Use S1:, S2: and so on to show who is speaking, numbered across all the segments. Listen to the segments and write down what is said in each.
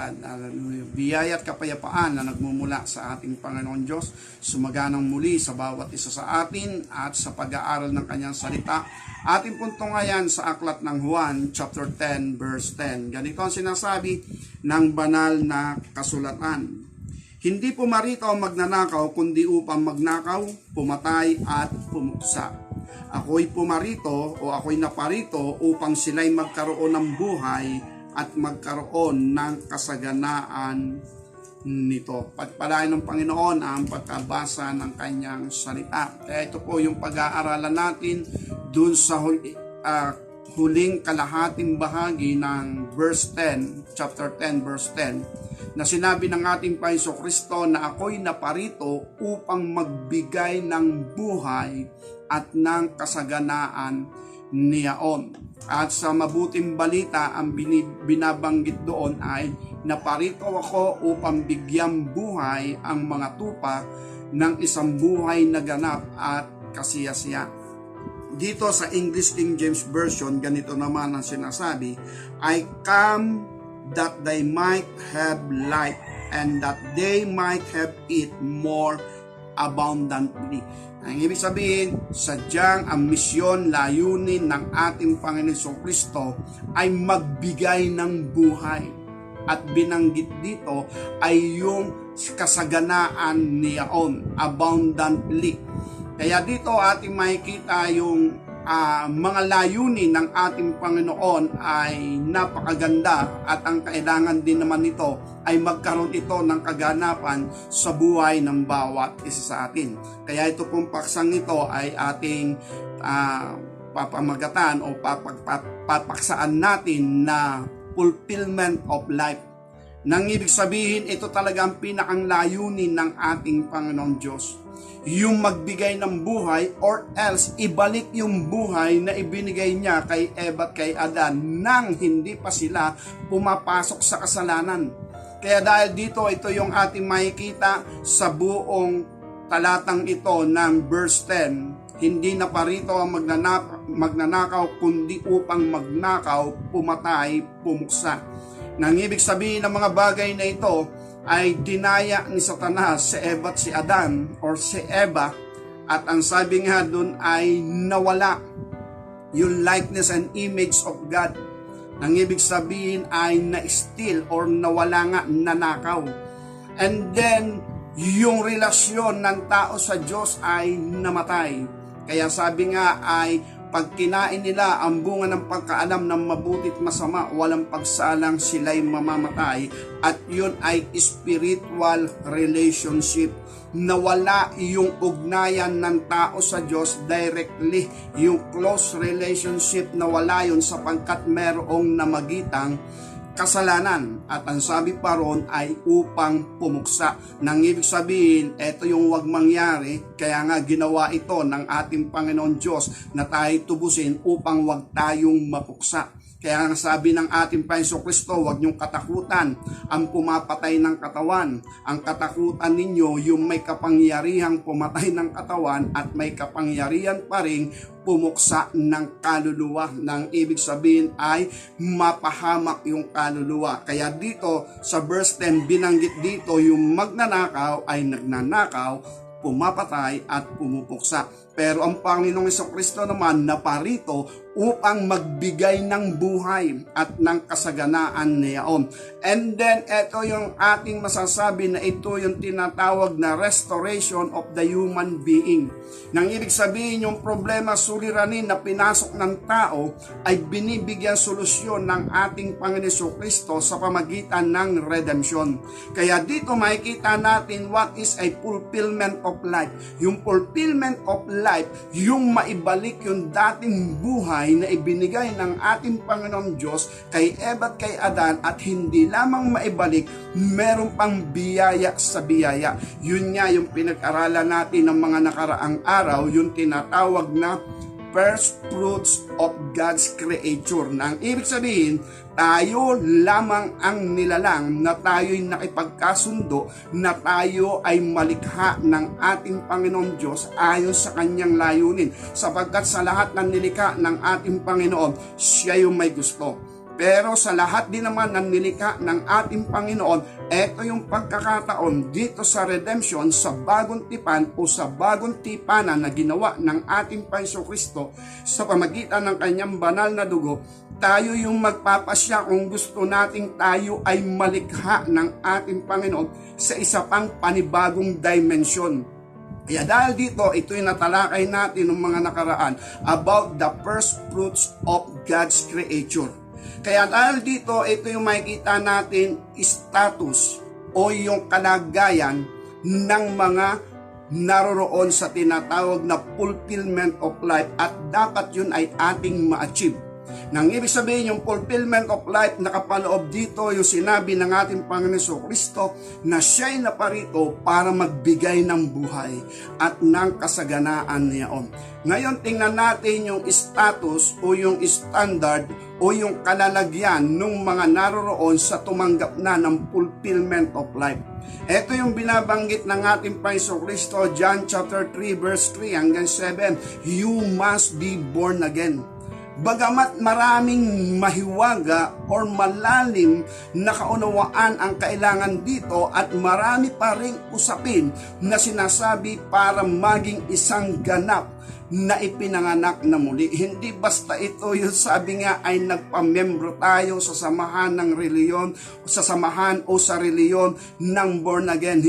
S1: God. Hallelujah. Biyaya at kapayapaan na nagmumula sa ating Panginoon Diyos, sumaganang muli sa bawat isa sa atin at sa pag-aaral ng kanyang salita. Ating punto ngayon sa aklat ng Juan, chapter 10, verse 10. Ganito ang sinasabi ng banal na kasulatan. Hindi pumarito ang magnanakaw, kundi upang magnakaw, pumatay at pumuksa. Ako'y pumarito o ako'y naparito upang sila'y magkaroon ng buhay at magkaroon ng kasaganaan nito. Pagpalain ng Panginoon ang pagkabasa ng kanyang salita. Kaya ito po yung pag-aaralan natin dun sa huling kalahating bahagi ng verse 10, chapter 10, verse 10, na sinabi ng ating Panginoon Kristo na ako'y naparito upang magbigay ng buhay at ng kasaganaan niyaon. At sa mabuting balita, ang binabanggit doon ay naparito ako upang bigyang buhay ang mga tupa ng isang buhay na ganap at kasiyasiya. Dito sa English King James Version, ganito naman ang sinasabi, I come that they might have life and that they might have it more abundantly. Ang ibig sabihin, sadyang ang misyon, layunin ng ating Panginoon Kristo ay magbigay ng buhay. At binanggit dito ay yung kasaganaan niyaon, abundantly. Kaya dito ating makikita yung mga layunin ng ating Panginoon ay napakaganda at ang kailangan din naman nito ay magkaroon ito ng kaganapan sa buhay ng bawat isa sa atin. Kaya ito pong paksang ito ay ating papamagatan o papaksaan natin na fulfillment of life. Nang ibig sabihin, ito talaga ang pinakang layunin ng ating Panginoon Diyos. Yung magbigay ng buhay or else ibalik yung buhay na ibinigay niya kay Eva at kay Adan nang hindi pa sila pumapasok sa kasalanan. Kaya dahil dito, ito yung ating makikita sa buong talatang ito ng verse 10. Hindi na parito ang magnanakaw, kundi upang magnakaw, pumatay, pumuksa. Nang ibig sabihin ng mga bagay na ito ay dinaya ni Satanas si Eva at si Adan or si Eva, at ang sabi nga dun ay nawala yung likeness and image of God. Nang ibig sabihin ay na-steal or nawala nga, nanakaw. And then yung relasyon ng tao sa Diyos ay namatay. Kaya sabi nga ay pag kinain nila ang bunga ng pagkaalam ng mabuti at masama, walang pagsalang sila'y mamamatay. At yun ay spiritual relationship. Nawala yung ugnayan ng tao sa Diyos directly. Yung close relationship, nawala yun sapagkat merong namagitang kasalanan. At ang sabi pa ron ay upang pumuksa. Nang ibig sabihin, ito yung wag mangyari, kaya nga ginawa ito ng ating Panginoon Diyos na tayo tubusin upang wag tayong mapuksa. Kaya ang sabi ng ating Panginoon Kristo, huwag niyong katakutan ang pumapatay ng katawan. Ang katakutan ninyo, yung may kapangyarihang pumatay ng katawan at may kapangyarihan pa rin pumuksa ng kaluluwa. Nang ibig sabihin ay mapahamak yung kaluluwa. Kaya dito sa verse 10, binanggit dito yung magnanakaw ay nagnanakaw, pumapatay at pumupuksa. Pero ang Panginoong Jesucristo naman naparito upang magbigay ng buhay at ng kasaganaan niyaon. And then, ito yung ating masasabi na ito yung tinatawag na restoration of the human being. Nang ibig sabihin, yung problema suliranin na pinasok ng tao ay binibigyan solusyon ng ating Panginoon Jesucristo sa pamagitan ng redemption. Kaya dito makikita natin what is a fulfillment of life. Yung fulfillment of life, yung maibalik yung dating buhay na ibinigay ng ating Panginoong Diyos kay Eva at kay Adan, at hindi lamang maibalik, meron pang biyaya sa biyaya. Yun nga yung pinag-aralan natin ng mga nakaraang araw, yung tinatawag na first fruits of God's creature. Na ang ibig sabihin, tayo lamang ang nilalang na tayo'y nakipagkasundo, na tayo ay malikha ng ating Panginoon Diyos ayon sa kanyang layunin. Sapagkat sa lahat ng nilikha ng ating Panginoon, siya yung may gusto. Pero sa lahat din naman ng nilikha ng ating Panginoon, ito yung pagkakataon dito sa redemption, sa bagong tipan o sa bagong tipanan na ginawa ng ating Panginoon Kristo sa pamagitan ng kanyang banal na dugo. Tayo yung magpapasya kung gusto nating tayo ay malikha ng ating Panginoon sa isa pang panibagong dimension. Kaya dahil dito, ito yung natalakay natin ng mga nakaraan about the first fruits of God's creature. Kaya dahil dito, ito yung makikita natin status o yung kalagayan ng mga naroroon sa tinatawag na fulfillment of life at dapat yun ay ating ma-achieve. Nang ibig sabihin yung fulfillment of life, nakapaloob dito yung sinabi ng ating Panginoon Kristo na siya'y naparito para magbigay ng buhay at ng kasaganaan niyaon. Ngayon tingnan natin yung status o yung standard o yung kalalagyan ng mga naroroon sa tumanggap na ng fulfillment of life. Ito yung binabanggit ng ating Panginoon Kristo, John chapter 3 verse 3 hanggang 7, you must be born again. Bagamat maraming mahiwaga or malalim na kaunawaan ang kailangan dito at marami pa ring usapin na sinasabi para maging isang ganap na ipinanganak na muli. Hindi basta ito yung sabi nga ay nagpamembro tayo sa samahan ng reliyon, sa samahan o sa reliyon ng born again.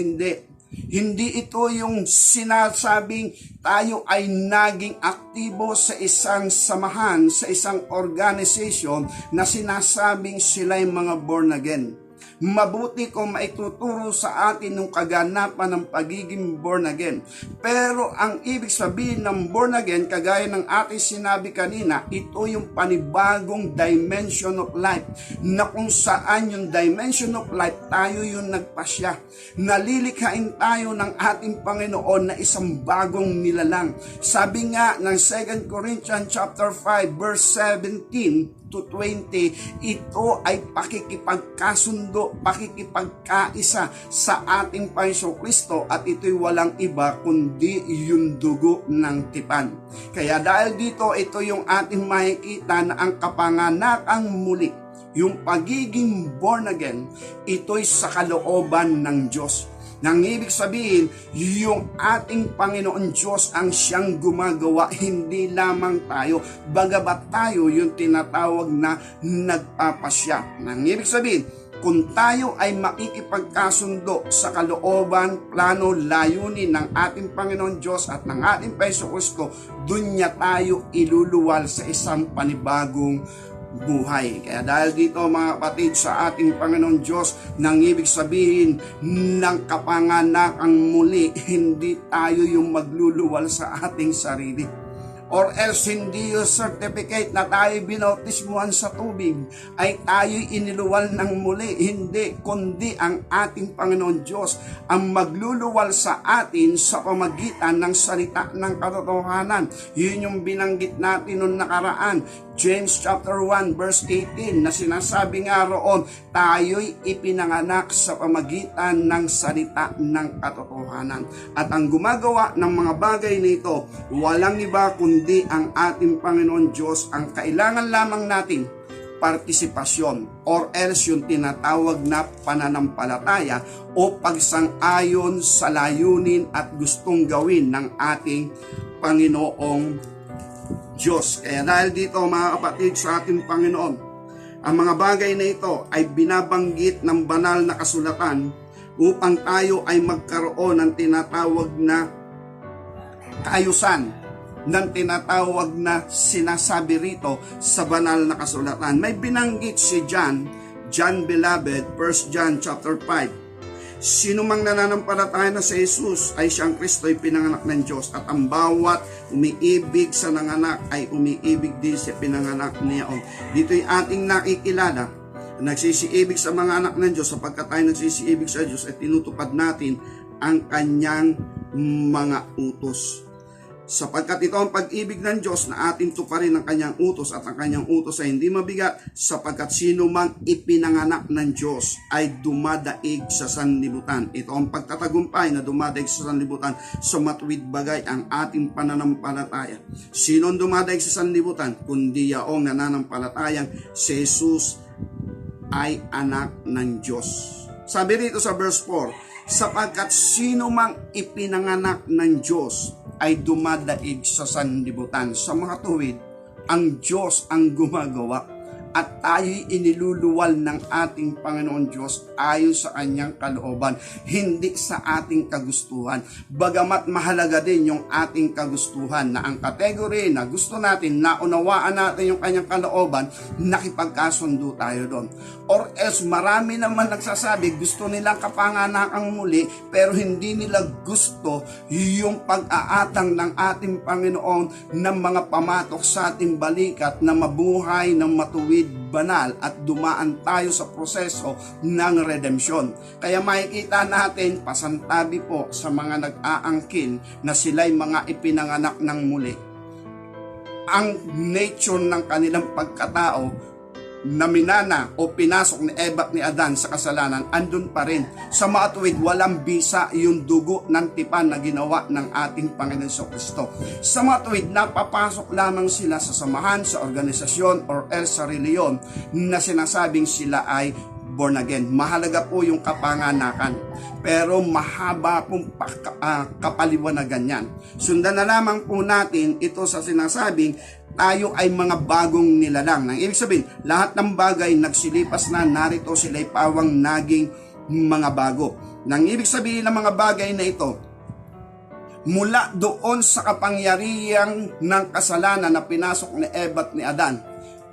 S1: Hindi ito yung sinasabing tayo ay naging aktibo sa isang samahan, sa isang organization na sinasabing sila'y mga born again. Mabuti kung maituturo sa atin ng kaganapan ng pagiging born again. Pero ang ibig sabihin ng born again, kagaya ng ating sinabi kanina, ito yung panibagong dimension of life na kung saan yung dimension of life tayo yung nagpasya. Nalilikhain tayo ng ating Panginoon na isang bagong nilalang. Sabi nga ng 2 Corinthians chapter 5 verse 17 to 20, ito ay pakikipagkasundo, pakikipagkaisa sa ating Panginoon Kristo at ito'y walang iba kundi yung dugo ng tipan. Kaya dahil dito, ito yung ating makikita na ang kapanganakang muli, yung pagiging born again, ito'y sa kalooban ng Diyos. Nang ibig sabihin, yung ating Panginoon Diyos ang siyang gumagawa, hindi lamang tayo. Bagamat tayo yung tinatawag na nagpapasya. Nang ibig sabihin, kung tayo ay makikipagkasundo sa kalooban, plano, layunin ng ating Panginoon Diyos at ng ating Panginoon Kristo, dun niya tayo iluluwal sa isang panibagong buhay. Kaya dahil dito mga kapatid sa ating Panginoon Diyos, nang ibig sabihin ng kapanganakang muli, hindi tayo yung magluluwal sa ating sarili. Or else hindi yung certificate na tayo binautismuhan sa tubig ay tayo iniluwal ng muli. Hindi, kundi ang ating Panginoon Diyos ang magluluwal sa atin sa pamagitan ng salita ng katotohanan. Yun yung binanggit natin noong nakaraan, James chapter 1 verse 18, na sinasabi nga roon, tayo'y ipinanganak sa pamagitan ng salita ng katotohanan. At ang gumagawa ng mga bagay nito, walang iba kundi ang ating Panginoon Diyos. Ang kailangan lamang natin, partisipasyon or else yung tinatawag na pananampalataya o pagsang-ayon sa layunin at gustong gawin ng ating Panginoong Diyos. Kaya dahil dito mga kapatid sa ating Panginoon, ang mga bagay na ito ay binabanggit ng banal na kasulatan upang tayo ay magkaroon ng tinatawag na kaayusan, ng tinatawag na sinasabi rito sa banal na kasulatan. May binanggit si John beloved, 1 John chapter 5. Sino mang nananampalataya na sa Jesus ay siyang Kristo ay pinanganak ng Diyos, at ang bawat umiibig sa nanganak ay umiibig din sa pinanganak niya. Dito'y ating nakikilala, nagsisiibig sa mga anak ng Diyos sapagkat tayo nagsisiibig sa Diyos at tinutupad natin ang kanyang mga utos. Sapagkat ito ang pag-ibig ng Diyos na ating tuparin ang kanyang utos at ang kanyang utos ay hindi mabigat sapagkat sino mang ipinanganak ng Diyos ay dumadaig sa sanlibutan. Ito ang pagtatagumpay na dumadaig sa sanlibutan sa matuwid bagay ang ating pananampalataya. Sino ang dumadaig sa sanlibutan? Kundi yaong nananampalatayang si Jesus ay anak ng Diyos. Sabi rito sa verse 4, sapagkat sino mang ipinanganak ng Diyos ay dumadaig sa sanlibutan. Sa mga tuwid, ang Diyos ang gumagawa at tayo'y iniluluwal ng ating Panginoon Diyos ayon sa kanyang kalooban, hindi sa ating kagustuhan. Bagamat mahalaga din yung ating kagustuhan na ang kategory na gusto natin, naunawaan natin yung kanyang kalooban, nakipagkasundo tayo doon. Or else marami naman nagsasabi gusto nilang kapanganakang muli pero hindi nila gusto yung pag-aatang ng ating Panginoon ng mga pamatok sa ating balikat na mabuhay ng matuwid, banal at dumaan tayo sa proseso ng redemption. Kaya makikita natin pasantabi po sa mga nag-aangkin na sila'y mga ipinanganak ng muli. Ang nature ng kanilang pagkatao na minana o pinasok ni Eva at ni Adan sa kasalanan, andun pa rin. Sa matuwid, walang bisa yung dugo ng tipan na ginawa ng ating Panginoon Kristo. Sa matuwid, napapasok lamang sila sa samahan, sa organisasyon, or else sa reliyon na sinasabing sila ay born again. Mahalaga po yung kapanganakan. Pero mahaba pong kapaliwanagan yan. Sundan na lamang po natin ito sa sinasabing tayo ay mga bagong nilalang. Nang ibig sabihin, lahat ng bagay nagsilipas na, narito sila'y pawang naging mga bago. Nang ibig sabihin ng mga bagay na ito, mula doon sa kapangyarihang ng kasalanan na pinasok ni Eva at ni Adan,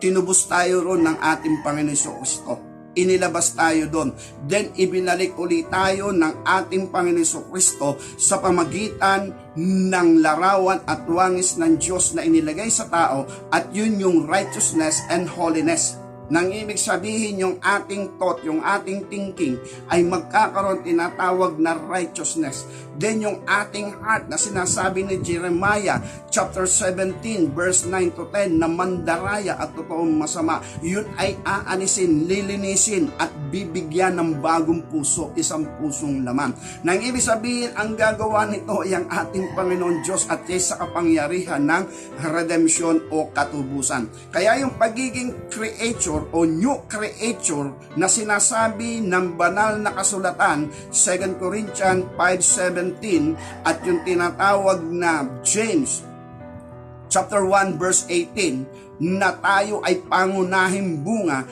S1: tinubos tayo ron ng ating Panginoon Kristo. Inilabas tayo doon. Then ibinalik ulit tayo ng ating Panginoon Kristo sa pamagitan ng larawan at wangis ng Diyos na inilagay sa tao, at yun yung righteousness and holiness. Nang ibig sabihin yung ating thought, yung ating thinking ay magkakaroon tinatawag na righteousness. Then yung ating heart na sinasabi ni Jeremiah chapter 17 verse 9 to 10 na mandaraya at totoong masama, yun ay aanisin, lilinisin at bibigyan ng bagong puso, isang pusong laman. Nang ibig sabihin ang gagawa nito ay ang ating Panginoon Diyos at sa kapangyarihan ng redemption o katubusan. Kaya yung pagiging creator o new creature na sinasabi ng banal na kasulatan 2 Corinthians 5:17 at yung tinatawag na James chapter 1 verse 18 na tayo ay pangunahing bunga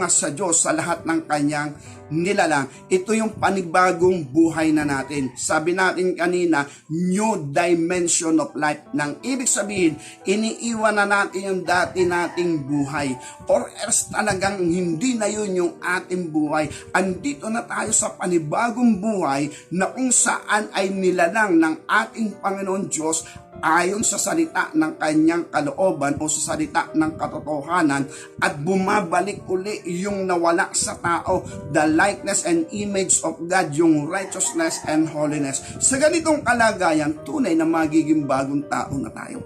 S1: sa Diyos sa lahat ng kanyang nilalang. Ito yung panibagong buhay na natin. Sabi natin kanina, new dimension of life. Nang ibig sabihin, iniiwan na natin yung dati nating buhay. Or else talagang hindi na yun yung ating buhay. Andito na tayo sa panibagong buhay na kung saan ay nilalang ng ating Panginoon Diyos ayon sa salita ng kanyang kalooban o sa salita ng katotohanan, at bumabalik uli yung nawala sa tao, the likeness and image of God, yung righteousness and holiness. Sa ganitong kalagayan, tunay na magiging bagong tao na tayo.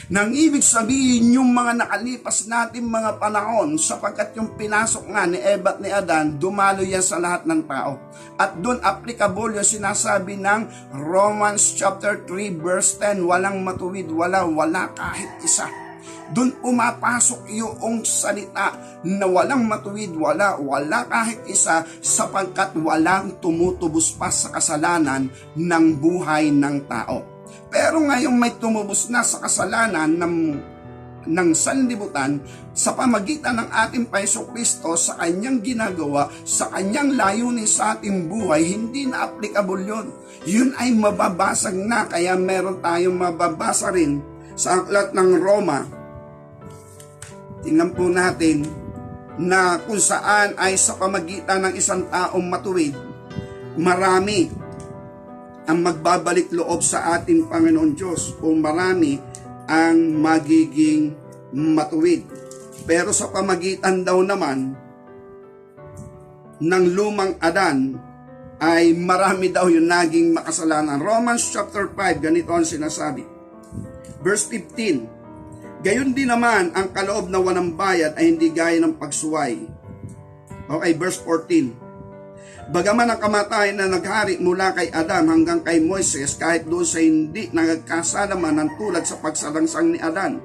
S1: Nang ibig sabihin yung mga nakalipas natin mga panahon, sapagkat yung pinasok nga ni Eva at ni Adan, dumalo yan sa lahat ng tao. At doon applicable yung sinasabi ng Romans chapter 3 verse 10, walang matuwid, wala kahit isa. Doon pumapasok yung salita na walang matuwid, wala kahit isa, sapagkat walang tumutubos pa sa kasalanan ng buhay ng tao. Pero ngayong may tumubos na sa kasalanan ng sanlibutan sa pamagitan ng ating Panginoong Kristo sa kanyang ginagawa, sa kanyang layunin sa ating buhay, hindi na applicable yun. Yun ay mababasag na, kaya meron tayong mababasa rin sa aklat ng Roma. Tingnan po natin na kung saan ay sa pamagitan ng isang taong matuwid, marami ang magbabalik loob sa ating Panginoon Diyos o marami ang magiging matuwid. Pero sa pamagitan daw naman ng lumang Adan ay marami daw yung naging makasalanan. Romans chapter 5, ganito ang sinasabi. Verse 15, gayon din naman ang kaloob na walang bayad ay hindi gaya ng pagsuway. Okay, verse 14. Bagaman ang kamatayan na naghari mula kay Adan hanggang kay Moises, kahit doon sa hindi nagkasalaman ng tulad sa pagsalangsang ni Adan,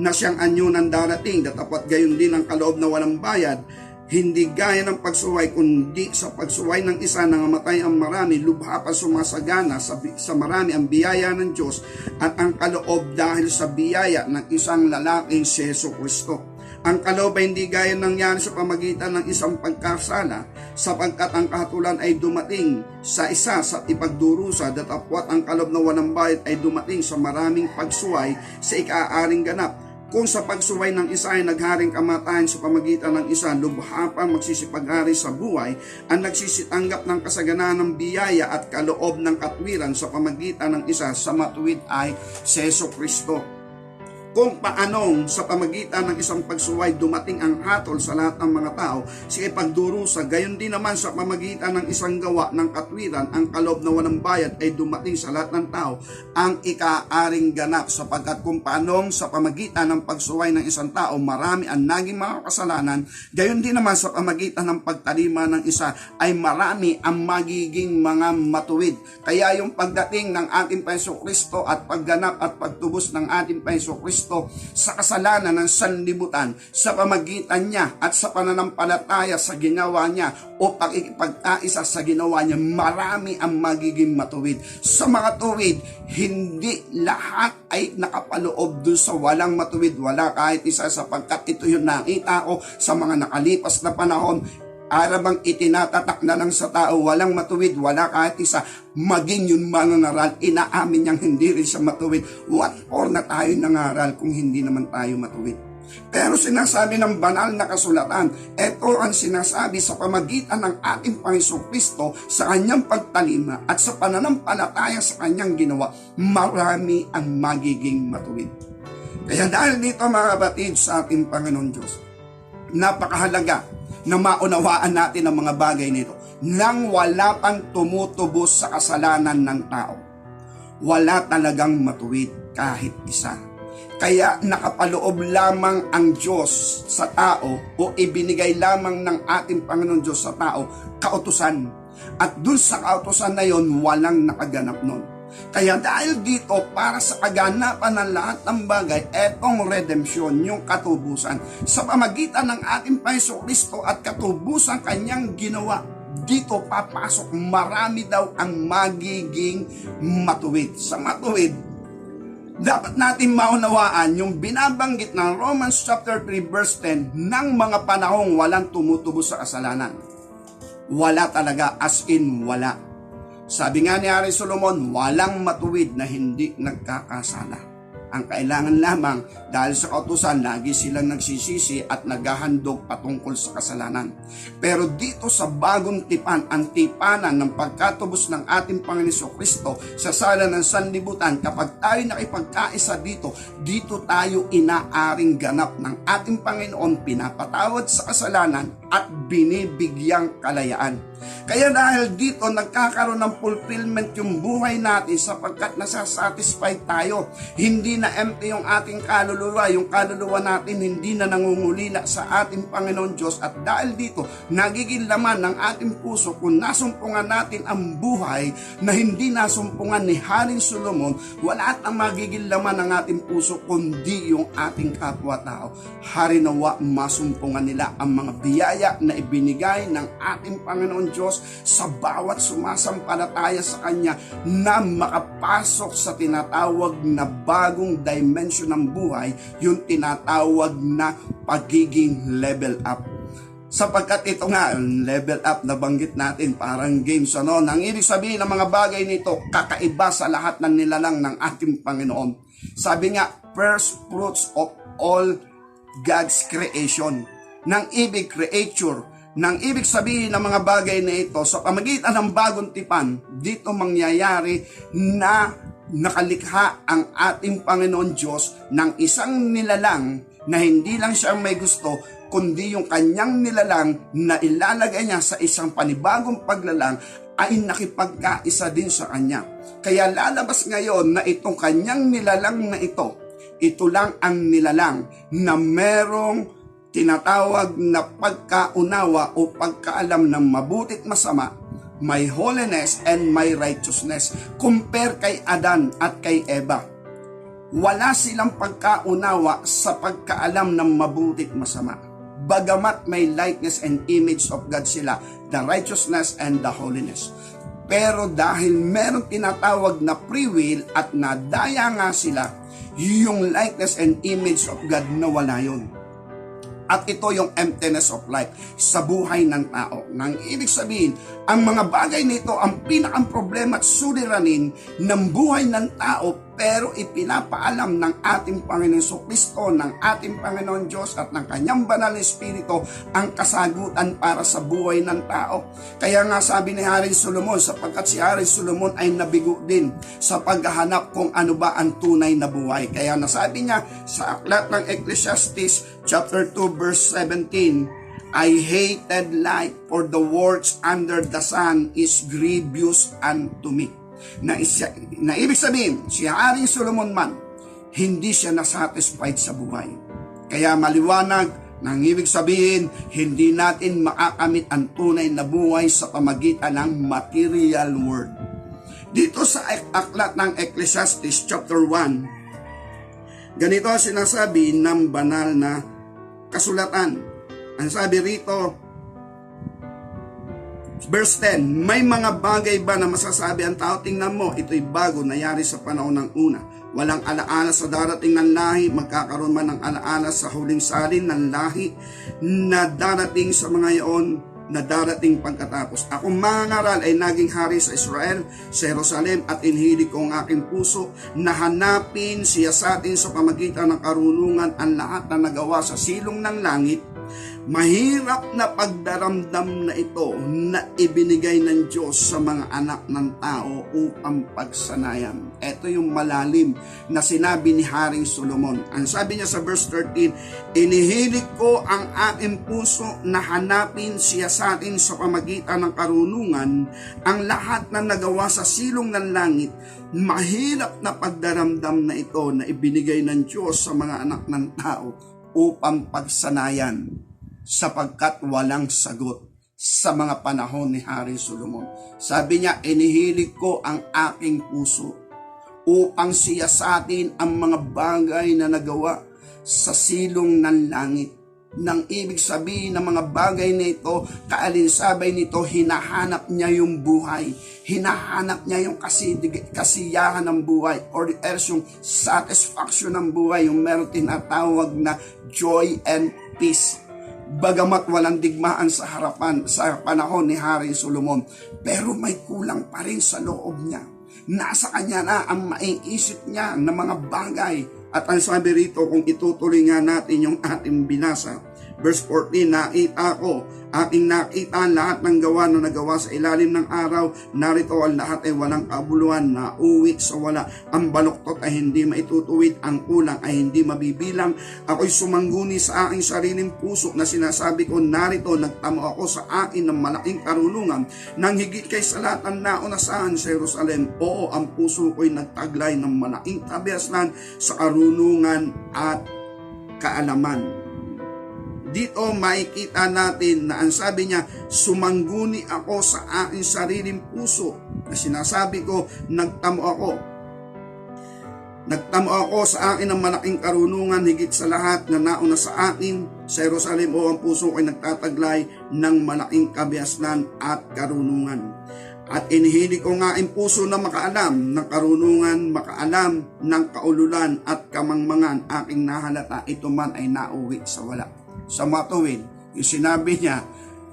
S1: na siyang anyo ng darating, datapat gayon din ang kaloob na walang bayad, hindi gaya ng pagsuway, kundi sa pagsuway ng isa nangamatay ang marami, lubha pa sumasagana sa marami ang biyaya ng Diyos at ang kaloob dahil sa biyaya ng isang lalaking si Jesucristo. Ang kaloob ay hindi gaya nangyari sa pamagitan ng isang pagkasala, sapagkat ang kahatulan ay dumating sa isa sa ipagdurusa, datapwat ang kaloob na walang bayad ay dumating sa maraming pagsuway sa ikaaring ganap. Kung sa pagsuway ng isa ay nagharing kamatayan sa pamagitan ng isa, lubha pa magsisipaghari sa buhay ang nagsisitanggap ng kasaganaan ng biyaya at kaloob ng katwiran sa pamagitan ng isa, sa matuwid ay si Jesucristo. Kung paanong sa pamagitan ng isang pagsuway dumating ang hatol sa lahat ng mga tao sa ipagdurusa, gayon din naman sa pamagitan ng isang gawa ng katwiran ang kaloob na walang bayad ay dumating sa lahat ng tao ang ikaaring ganap, sapagkat kung paanong sa pamagitan ng pagsuway ng isang tao marami ang naging mga kasalanan, gayon din naman sa pamagitan ng pagtalima ng isa ay marami ang magiging mga matuwid. Kaya yung pagdating ng ating Jesucristo at pagganap at pagtubos ng ating Jesucristo sa kasalanan ng sanlibutan sa pamagitan niya at sa pananampalataya sa ginawa niya o pagkakaisa sa ginawa niya, marami ang magiging matuwid. Sa mga tuwid, hindi lahat ay nakapaloob dun sa walang matuwid. Wala kahit isa, sapagkat ito yung nakita ko sa mga nakalipas na panahon. Arabang itinatatak na lang sa tao, walang matuwid, wala kahit isa. Maging yung mga ngaral, inaamin niyang hindi rin siya matuwid. What for na tayo nangaral kung hindi naman tayo matuwid? Pero sinasabi ng banal na kasulatan, ito ang sinasabi sa pamagitan ng ating Panginoong Kristo sa kanyang pagtalima at sa pananampalataya sa kanyang ginawa, marami ang magiging matuwid. Kaya dahil dito mga kapatid sa ating Panginoon Diyos, napakahalaga na maunawaan natin ang mga bagay nito nang wala pang tumutubos sa kasalanan ng tao. Wala talagang matuwid kahit isa. Kaya nakapaloob lamang ang Diyos sa tao o ibinigay lamang ng ating Panginoon Diyos sa tao kautusan. At dun sa kautusan na yon, walang nakaganap nun. Kaya dahil dito, para sa kaganapan ng lahat ng bagay, etong redemption, yung katubusan, sa pamagitan ng ating Panginoong Kristo at katubusan kanyang ginawa, dito papasok, marami daw ang magiging matuwid. Sa matuwid, dapat natin maunawaan yung binabanggit ng Romans chapter 3 verse 10 ng mga panahong walang tumutubos sa kasalanan. Wala talaga, as in wala. Sabi nga ni Hari Solomon, walang matuwid na hindi nagkakasala. Ang kailangan lamang, dahil sa kautusan, lagi silang nagsisisi at naghahandog patungkol sa kasalanan. Pero dito sa bagong tipan, ang tipanan ng pagkatubos ng ating Panginoon Kristo sa sala ng sanlibutan, kapag tayo nakipagkaisa dito, dito tayo inaaring ganap ng ating Panginoon, pinapatawad sa kasalanan at binibigyang kalayaan. Kaya dahil dito nagkakaroon ng fulfillment yung buhay natin sapagkat nasasatisfy tayo. Hindi na empty yung ating kaluluwa. Yung kaluluwa natin hindi na nangungulila sa ating Panginoon Diyos. At dahil dito, nagiging laman ng ating puso kung nasumpungan natin ang buhay na hindi nasumpungan ni Haring Solomon, wala at ang magiging laman ng ating puso kundi yung ating kapwa-tao. Harinawa masumpungan nila ang mga biyaya na ibinigay ng ating Panginoon Diyos sa bawat sumasampalataya sa Kanya na makapasok sa tinatawag na bagong dimension ng buhay, yung tinatawag na pagiging level up. Sapagkat ito nga, level up na banggit natin, parang games, ano? Nang ibig sabihin ng mga bagay nito, kakaiba sa lahat ng nilalang ng ating Panginoon. Sabi nga, first fruits of all God's creation. Nang ibig creature, nang ibig sabihin ng mga bagay na ito, sa pamagitan ng bagong tipan, dito mangyayari na nakalikha ang ating Panginoon Diyos ng isang nilalang na hindi lang siya may gusto, kundi yung kanyang nilalang na ilalagay niya sa isang panibagong paglalang ay nakipagkaisa din sa Kanya. Kaya lalabas ngayon na itong Kanyang nilalang na ito lang ang nilalang na merong tinatawag na pagkaunawa o pagkaalam ng mabutit masama, may holiness and may righteousness. Compare kay Adan at kay Eva. Wala silang pagkaunawa sa pagkaalam ng mabutit masama. Bagamat may likeness and image of God sila, the righteousness and the holiness. Pero dahil meron tinatawag na free will at nadaya nga sila, yung likeness and image of God na wala yun. At ito yung emptiness of life sa buhay ng tao. Nang ibig sabihin, ang mga bagay nito ang pinakang problema at suliranin ng buhay ng tao, pero ipinapaalam ng ating Panginoon Jesucristo, ng ating Panginoon Diyos at ng Kanyang Banal na Espiritu ang kasagutan para sa buhay ng tao. Kaya nga sabi ni Haring Solomon, sapagkat si Haring Solomon ay nabigo din sa paghahanap kung ano ba ang tunay na buhay. Kaya nasabi niya sa aklat ng Ecclesiastes chapter 2 verse 17, I hated life, for the works under the sun is grievous unto me. Na ibig sabihin, si Haring Solomon man, hindi siya nasatisfied sa buhay. Kaya maliwanag, nang ibig sabihin, hindi natin makakamit ang tunay na buhay sa pamagitan ng material world. Dito sa aklat ng Ecclesiastes chapter 1, ganito ang sinasabi ng banal na kasulatan. Ang sabi rito, verse 10, may mga bagay ba na masasabi ang tao? Tingnan mo, ito'y bago, nangyari sa panahon ng una. Walang alaala sa darating ng lahi, magkakaroon man ng alaala sa huling salin ng lahi na darating sa mga iyon na darating pagkatapos. Akong mangangaral ay naging hari sa Israel, sa Jerusalem, at inhilig ko ang aking puso na hanapin siya sa atin sa pamagitan ng karunungan ang lahat na nagawa sa silong ng langit. Mahirap na pagdaramdam na ito na ibinigay ng Diyos sa mga anak ng tao upang pagsanayan. Ito yung malalim na sinabi ni Haring Solomon. Ang sabi niya sa verse 13, inihilig ko ang aking puso na hanapin siya sa atin sa pamagitan ng karunungan ang lahat na nagawa sa silong ng langit. Mahirap na pagdaramdam na ito na ibinigay ng Diyos sa mga anak ng tao upang pagsanayan, sapagkat walang sagot sa mga panahon ni Haring Solomon. Sabi niya, inihilig ko ang aking puso upang siya sa atin ang mga bagay na nagawa sa silong ng langit. Nang ibig sabihin ng mga bagay na ito, kaalinsabay nito, hinahanap niya yung buhay. Hinahanap niya yung kasiyahan ng buhay, or else yung satisfaction ng buhay, yung meron tinatawag na joy and peace. Bagamat walang digmaan sa harapan sa panahon ni Haring Solomon, pero may kulang pa rin sa loob niya. Nasa kanya na ang maiisip niya ng mga bagay. At ang sabi rito, kung itutuloy nga natin yung ating binasa, verse 14, aking nakita lahat ng gawa na nagawa sa ilalim ng araw, narito ang lahat ay walang kabuluhan, na uwi sa wala. Ang baluktot ay hindi maitutuwid, ang kulang ay hindi mabibilang. Ako'y sumangguni sa aking sariling puso na sinasabi ko, narito, nagtamo ako sa akin ng malaking karunungan, nang higit kay sa lahat ng naunasahan sa Jerusalem. Oo, ang puso ko'y nagtaglay ng malaking kabiasnan sa karunungan at kaalaman. Dito makikita natin na ang sabi niya, sumangguni ako sa aking sariling puso, na sinasabi ko, nagtamo ako sa akin ng malaking karunungan, higit sa lahat na nauna sa akin sa Jerusalem. O ang puso ko'y nagtataglay ng malaking kabiasnan at karunungan. At inihilig ko nga ang puso na makaalam ng karunungan, makaalam ng kaululan at kamangmangan. Aking nahalata, ito man ay nauwi sa wala. Sa matuwid, yung sinabi niya,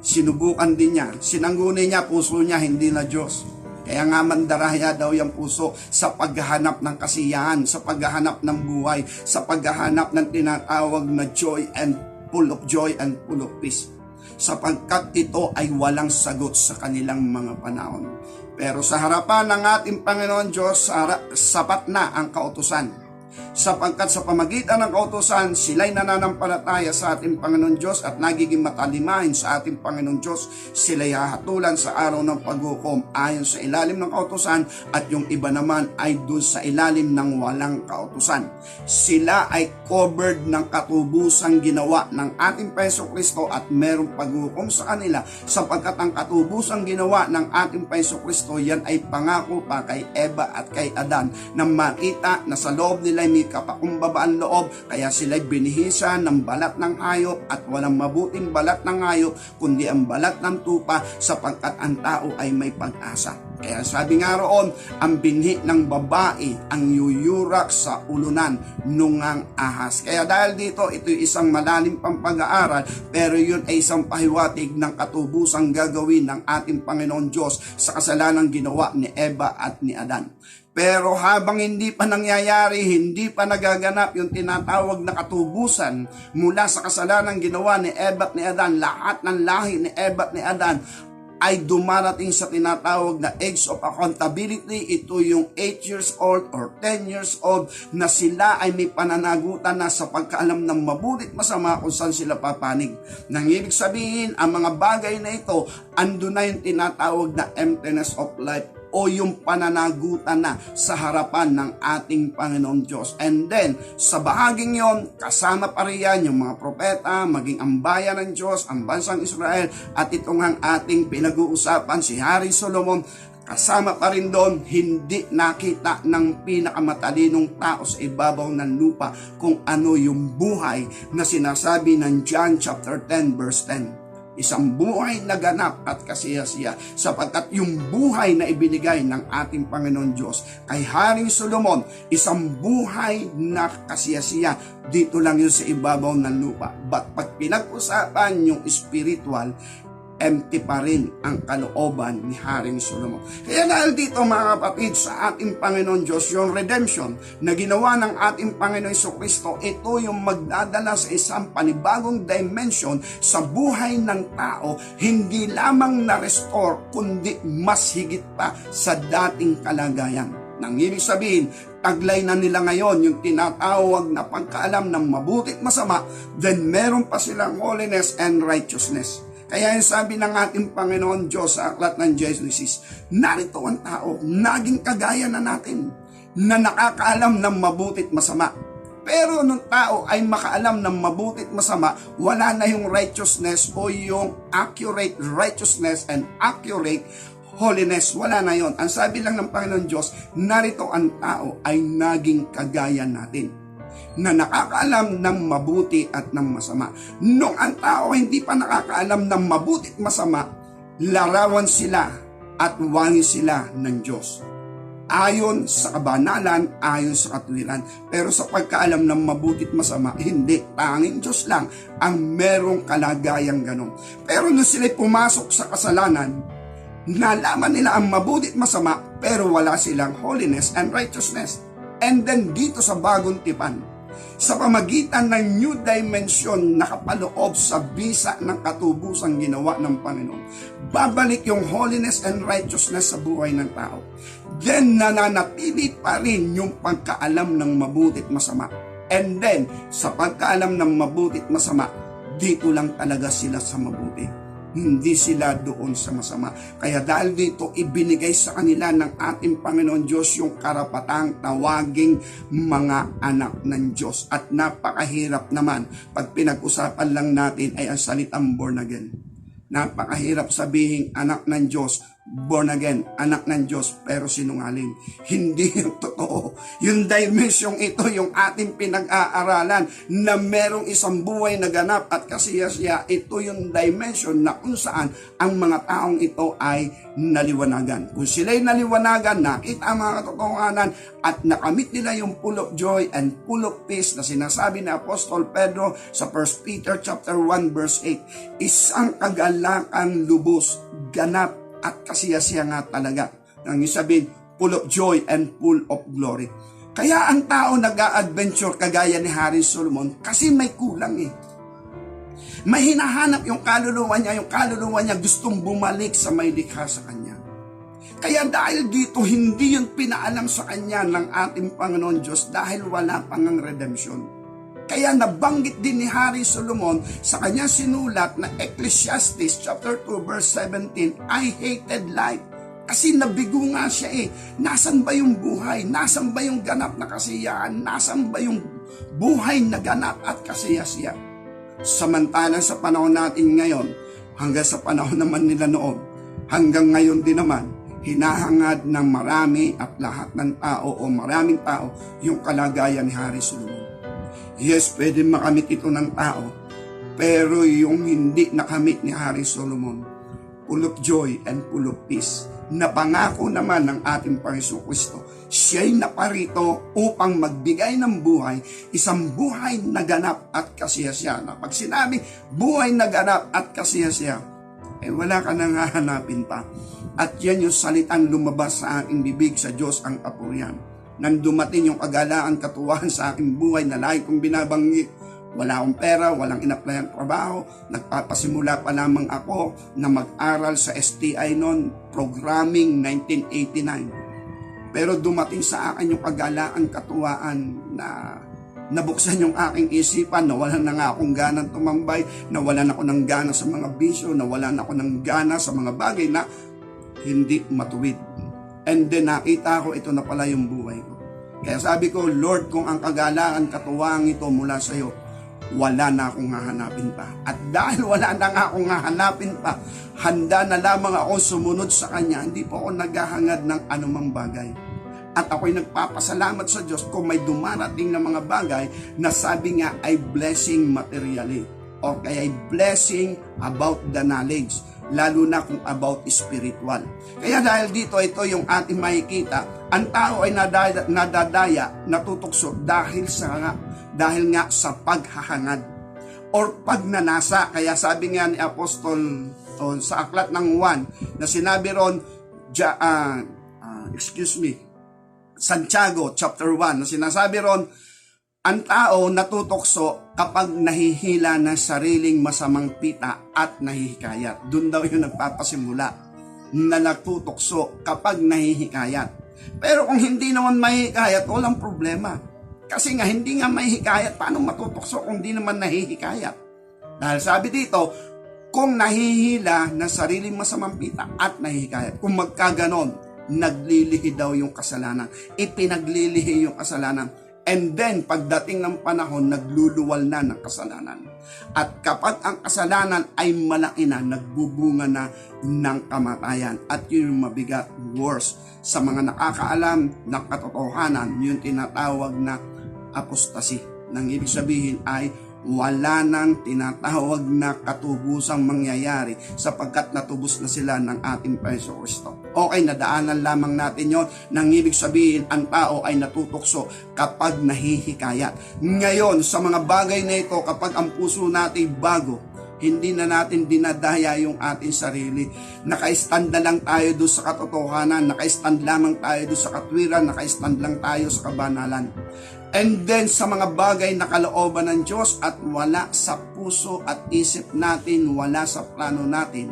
S1: sinubukan din niya, sinangguni niya puso niya, hindi na Diyos. Kaya nga mandaraya daw yung puso sa paghahanap ng kasiyahan, sa paghahanap ng buhay, sa paghahanap ng tinatawag na joy and full of joy and full of peace. Sapagkat ito ay walang sagot sa kanilang mga panahon. Pero sa harapan ng ating Panginoon Diyos, sapat na ang kautusan. sapagkat sa pamagitan ng kautusan, sila'y nananampalataya sa ating Panginoon Diyos at nagiging matalimahin sa ating Panginoon Diyos. Sila'y hahatulan sa araw ng paghukom ayon sa ilalim ng kautusan at yung iba naman ay doon sa ilalim ng walang kautusan. Sila ay covered ng katubusang ginawa ng ating Hesus Kristo at merong paghukom sa kanila sapagkat ang katubusang ginawa ng ating Hesus Kristo, yan ay pangako pa kay Eva at kay Adan na makita na sa loob nila may kapakumbabaan loob, kaya sila'y binihisa ng balat ng hayop at walang mabuting balat ng hayop kundi ang balat ng tupa sapagkat ang tao ay may pag-asa. Kaya sabi nga roon, ang binhi ng babae ang yuyurak sa ulunan nungang ahas. Kaya dahil dito, ito isang malalim pang pag-aaral, pero yun ay isang pahiwatig ng katubusang gagawin ng ating Panginoon Diyos sa kasalanang ginawa ni Eva at ni Adan. Pero habang hindi pa nangyayari, hindi pa nagaganap yung tinatawag na katubusan mula sa kasalanang ginawa ni Eva at ni Adan, lahat ng lahi ni Eva at ni Adan ay dumarating sa tinatawag na age of accountability. Ito yung 8 years old or 10 years old na sila ay may pananagutan na sa pagkaalam ng mabuti at masama kung saan sila papanig. Nang ibig sabihin, ang mga bagay na ito, ando na yung tinatawag na emptiness of life o yung pananagutan na sa harapan ng ating Panginoon Diyos. And then, sa bahaging yon, kasama pa riyan yung mga propeta, maging ang bayan ng Diyos, ang bansang Israel, at itong ang ating pinag-uusapan, si Hari Solomon. Kasama pa rin doon, hindi nakita ng pinakamatalinong tao sa ibabaw ng lupa kung ano yung buhay na sinasabi ng John chapter 10 verse 10. Isang buhay na ganap at kasiyasiya sapagkat yung buhay na ibinigay ng ating Panginoon Diyos kay Haring Solomon, isang buhay na kasiyasiya, dito lang yun sa ibabaw ng lupa. But pag pinag-usapan yung spiritual, empty pa rin ang kalooban ni Haring Solomon. Kaya dahil dito mga kapatid, sa ating Panginoon Diyos, yung redemption na ginawa ng ating Panginoon Jesucristo, ito yung magdadala sa isang panibagong dimension sa buhay ng tao, hindi lamang na-restore, kundi mas higit pa sa dating kalagayan. Nang ibig sabihin, taglay na nila ngayon yung tinatawag na pagkaalam ng mabuti at masama, then meron pa silang holiness and righteousness. Kaya yung sabi ng ating Panginoon Diyos sa aklat ng Genesis, narito ang tao, naging kagaya na natin, na nakakaalam ng mabuti at masama. Pero nung tao ay makaalam ng mabuti at masama, wala na yung righteousness o yung accurate righteousness and accurate holiness. Wala na yon. Ang sabi lang ng Panginoon Diyos, narito ang tao ay naging kagaya natin, na nakakaalam ng mabuti at ng masama. Nung ang tao hindi pa nakakaalam ng mabuti at masama, larawan sila at wangi sila ng Diyos. Ayon sa kabanalan, ayon sa katwiran. Pero sa pagkaalam ng mabuti at masama, hindi. Tanging Diyos lang ang merong kalagayang ganon. Pero nung sila'y pumasok sa kasalanan, nalaman nila ang mabuti at masama, pero wala silang holiness and righteousness. And then dito sa bagong tipan, sa pamagitan ng new dimension na kapaloob sa bisa ng katubusang ginawa ng Panginoon, babalik yung holiness and righteousness sa buhay ng tao. Then nananatili pa rin yung pagkaalam ng mabuti at masama. And then, sa pagkaalam ng mabuti at masama, dito lang talaga sila sa mabuti. Hindi sila doon sa masama. Kaya dahil dito, ibinigay sa kanila ng ating Panginoon Diyos yung karapatang tawaging mga anak ng Diyos. At napakahirap naman pag pinag-usapan lang natin ay ang salitang born again. Napakahirap sabihin anak ng Diyos, born again, anak ng Diyos, pero sinungaling. Hindi yung totoo. Yung dimension ito, yung ating pinag-aaralan na merong isang buhay na ganap at kasiyasiya, ito yung dimension na kung saan ang mga taong ito ay naliwanagan. Kung sila'y naliwanagan, nakita ang mga katotohanan at nakamit nila yung full of joy and full of peace na sinasabi ni Apostol Pedro sa 1 Peter chapter 1 verse 8, isang kagalakan lubos, ganap at kasiyasiya nga talaga. Nang isabihin, full of joy and full of glory. Kaya ang tao nag-a-adventure kagaya ni Hari Solomon kasi may kulang eh. May hinahanap yung kaluluwa niya gustong bumalik sa may likha sa kanya. Kaya dahil dito, hindi yun pinaalam sa kanya ng ating Panginoon Diyos dahil wala pang ang redemption. Kaya nabanggit din ni Hari Solomon sa kanyang sinulat na Ecclesiastes chapter 2 verse 17, I hated life. Kasi nabigo nga siya Nasaan ba yung buhay? Nasaan ba yung ganap na kasiyahan? Nasaan ba yung buhay na ganap at kasiyasiya? Samantalang sa panahon natin ngayon, hanggang sa panahon naman nila noon, hanggang ngayon din naman, hinahangad ng marami at lahat ng tao o maraming tao yung kalagayan ni Hari Solomon. Yes, pwede makamit ito ng tao, pero yung hindi nakamit ni Hari Solomon, full of joy and full of peace, na pangako naman ng ating Panginoon Kristo. Siya'y naparito upang magbigay ng buhay, isang buhay na ganap at kasiyasiya. Pag sinabi, buhay na ganap at kasiyasiya, wala ka nang hahanapin pa. At yan yung salitang lumabas sa aking bibig, sa Diyos ang kapurihan. Nang dumating yung kagalaan, katuwahan sa aking buhay na lagi kong binabanggit, wala akong pera, walang inaplayang trabaho, nagpapasimula pa lamang ako na mag-aral sa STI noon, programming 1989. Pero dumating sa akin yung kagalaan, katuwaan na nabuksan yung aking isipan, nawalan na nga akong ganang tumambay, nawalan ako ng gana sa mga bisyo, nawalan ako ng gana sa mga bagay na hindi matuwid. And then nakita ko, ito na pala yung buhay ko. Kaya sabi ko, Lord, kung ang kagalaan, katuwang ito mula sa iyo, wala na akong hahanapin pa. At dahil wala na nga akong hahanapin pa, handa na lamang ako sumunod sa Kanya. Hindi po ako naghahangad ng anumang bagay. At ako'y nagpapasalamat sa Diyos kung may dumarating na mga bagay na sabi nga ay blessing materially or kaya ay blessing about the knowledge, lalo na kung about spiritual. Kaya dahil dito, ito yung ating makikita, ang tao ay nadadaya, natutukso dahil nga sa paghahangad or pagnanasa. Kaya sabi nga ni Apostol sa aklat ng 1 na sinabi ron, Santiago chapter 1 na sinasabi ron, ang tao natutokso kapag nahihila ng sariling masamang pita at nahihikayat. Doon daw yung nagpapasimula na natutokso kapag nahihikayat. Pero kung hindi naman mahihikayat, walang problema. Kasi nga hindi nga mahihikayat, paano matutokso kung hindi naman nahihikayat? Dahil sabi dito, kung nahihila ng sariling masamang pita at nahihikayat, kung magkaganon, naglilihi daw yung kasalanan. Ipinaglilihi yung kasalanan. And then, pagdating ng panahon, nagluluwal na ng kasalanan. At kapag ang kasalanan ay malaki na, nagbubunga na ng kamatayan. At yun yung mabigat, worse. Sa mga nakakaalam ng katotohanan, yung tinatawag na apostasy. Nang ibig sabihin ay wala nang tinatawag na katubusang mangyayari sapagkat natubos na sila ng ating Panginoon Kristo. Okay, nadaanan lamang natin yon. Nang ibig sabihin, ang tao ay natutokso kapag nahihikayat. Ngayon, sa mga bagay na ito, kapag ang puso natin bago, hindi na natin dinadaya yung ating sarili. Naka-stand na lang tayo doon sa katotohanan, naka-stand lamang tayo doon sa katwiran, naka-stand lang tayo sa kabanalan. And then sa mga bagay na kalooban ng Diyos at wala sa puso at isip natin, wala sa plano natin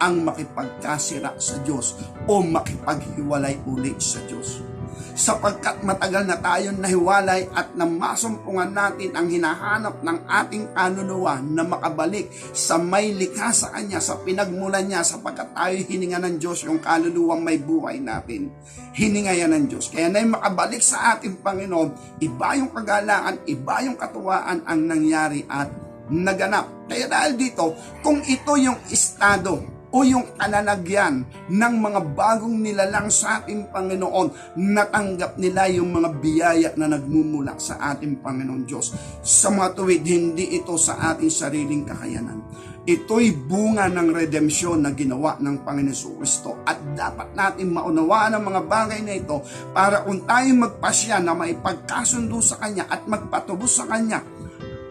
S1: ang makipagkasira sa Diyos o makipaghiwalay ulit sa Diyos. Sapagkat matagal na tayong nahiwalay at namasumpungan natin ang hinahanap ng ating kaluluwa na makabalik sa may likha sa Kanya, sa pinagmulan niya, sapagkat tayo hininga ng Diyos yung kaluluwang may buhay natin. Hininga yan ng Diyos. Kaya na makabalik sa ating Panginoon, iba yung kagalaan, iba yung katuwaan ang nangyari at naganap. Kaya dahil dito, kung ito yung estado o yung kalalagyan ng mga bagong nilalang sa ating Panginoon, natanggap nila yung mga biyaya na nagmumula sa ating Panginoon Diyos. Sa matuwid, hindi ito sa ating sariling kakayanan. Ito'y bunga ng redempsyon na ginawa ng Panginoon Kristo at dapat natin maunawaan ang mga bagay na ito para kung tayo magpasya na maipagkasundo sa Kanya at magpatubos sa Kanya,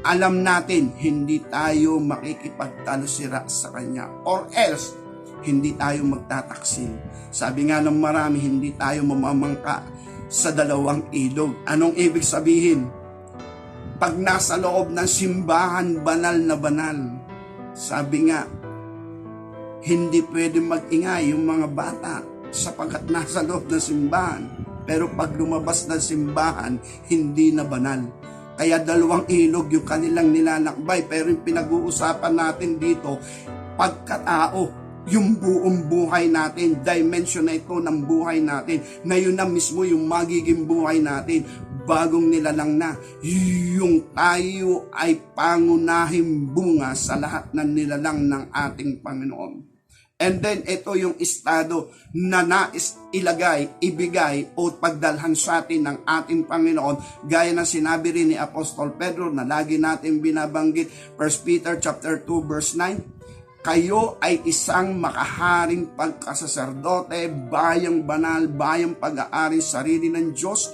S1: alam natin, hindi tayo makikipagtalusira sa Kanya. Or else, hindi tayo magtataksil. Sabi nga ng marami, hindi tayo mamamangka sa dalawang ilog. Anong ibig sabihin? Pag nasa loob ng simbahan, banal na banal. Sabi nga, hindi pwede mag-ingay yung mga bata sapagkat nasa loob ng simbahan. Pero pag lumabas ng simbahan, hindi na banal. Kaya dalawang ilog yung kanilang nilalakbay. Pero yung pinag-uusapan natin dito, pagkatao, yung buong buhay natin, dimension na ito ng buhay natin, na yun na mismo yung magiging buhay natin, bagong nilalang na, yung tayo ay pangunahing bunga sa lahat ng nilalang ng ating Panginoon. And then, ito yung estado na nais ilagay, ibigay o pagdalhan sa atin ng ating Panginoon. Gaya ng sinabi rin ni Apostol Pedro na lagi natin binabanggit, 1 Peter chapter 2 verse 9, kayo ay isang makaharing pagkasaserdote, bayang banal, bayang pag-aari sarili ng Diyos,